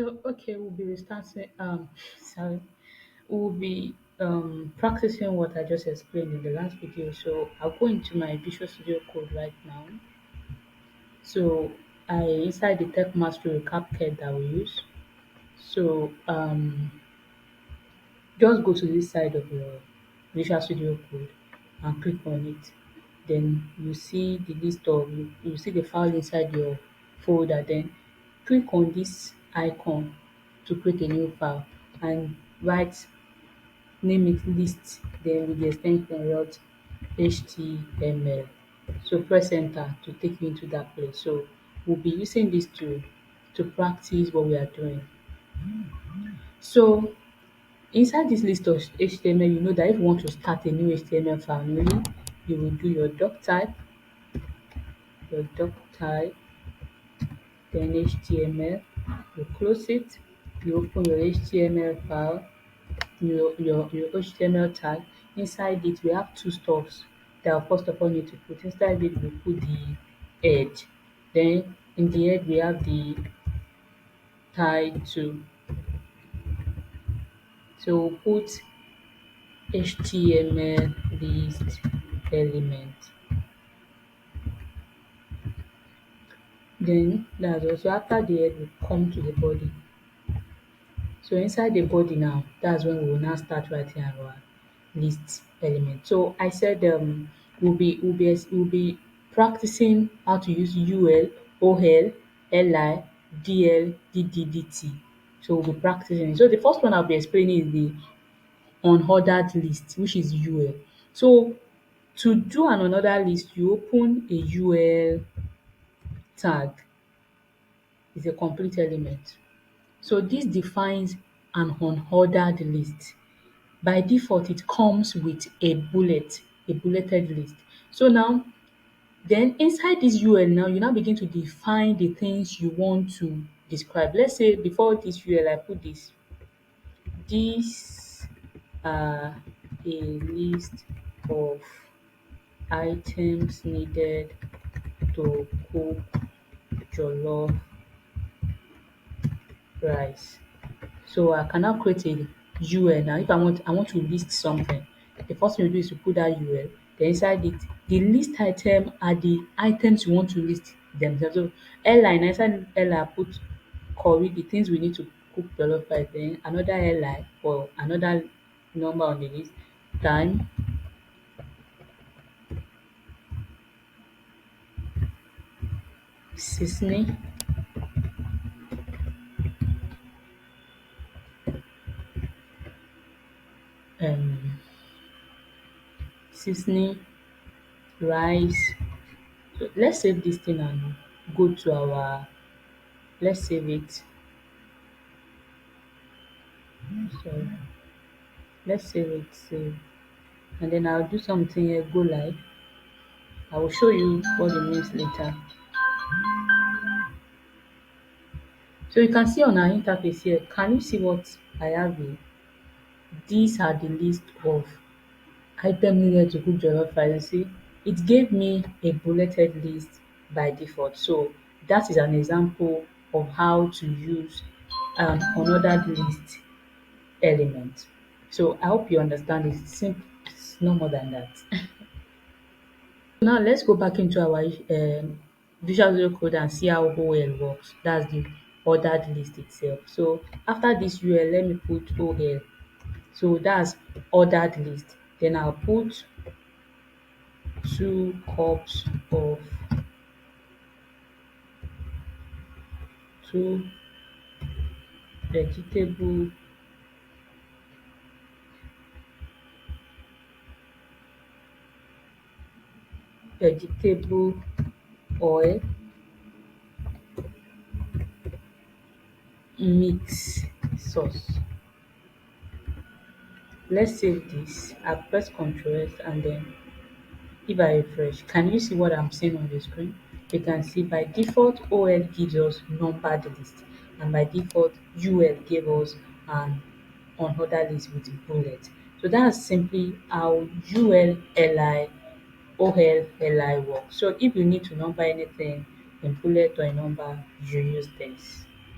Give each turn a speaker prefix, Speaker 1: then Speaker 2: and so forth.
Speaker 1: Okay, we'll be restarting. Sorry, we'll be practicing what I just explained in the last video. So I'll go into my Visual Studio Code right now. So I inside the Tech Mastery recap kit that we use. So just go to this side of your Visual Studio Code and click on it. Then you see the list of you see the file inside your folder. Then click on this icon to create a new file and write name it list, then with the extension write HTML. So press enter to take you into that place. So we'll be using this to practice what we are doing. So inside this list of HTML, you know that if you want to start a new HTML file newly, you will do your doc type, then HTML, you close it, you open your HTML file, your HTML tag. Inside it, we have two stuffs that I first of all need to put. Inside it, we put the edge. Then in the edge, we have the title. So we'll put HTML list element. Then that's also after the head, we come to the body. So inside the body now, that's when we will now start writing our list element. So I said we'll be practicing how to use UL, OL, LI, DL, DDDT. So we'll be practicing. So the first one I'll be explaining is the unordered list, which is UL. So to do an unordered list, you open a UL tag, is a complete element. So this defines an unordered list. By default, it comes with a bulleted list. So now, then inside this UL now, you now begin to define the things you want to describe. Let's say before this UL, I put this. These are a list of items needed to cook jollof rice. So I can now create a UL now. If I want to list something, the first thing you do is to put that UL. Then inside it, the list item are the items you want to list themselves. So airline, inside airline I put curry, the things we need to cook jollof rice. Then another airline for another number on the list. Time, seasoning, um seasoning, rice. So let's save this thing and go to our let's save it. So let's save it. Save. And then I'll do something here, go live. I will show you what it means later. So you can see on our interface here, can you see what I have here? These are the list of items needed to cook jollof rice. You see, it gave me a bulleted list by default. So that is an example of how to use another list element. So I hope you understand it. It's simple. It's no more than that. Now let's go back into our Visual Studio Code and see how OL works. That's the ordered list itself. So after this UL, let me put OL. So that's ordered list. Then I'll put 2 cups of two vegetable vegetable oil mix sauce. Let's save this. I press Ctrl S and then if I refresh, can you see what I'm seeing on the screen? You can see by default OL gives us numbered list and by default UL gave us an unordered list with bullet. So that's simply how UL, LI, OL, LI works. So if you need to number anything in bullet or in number, you use this.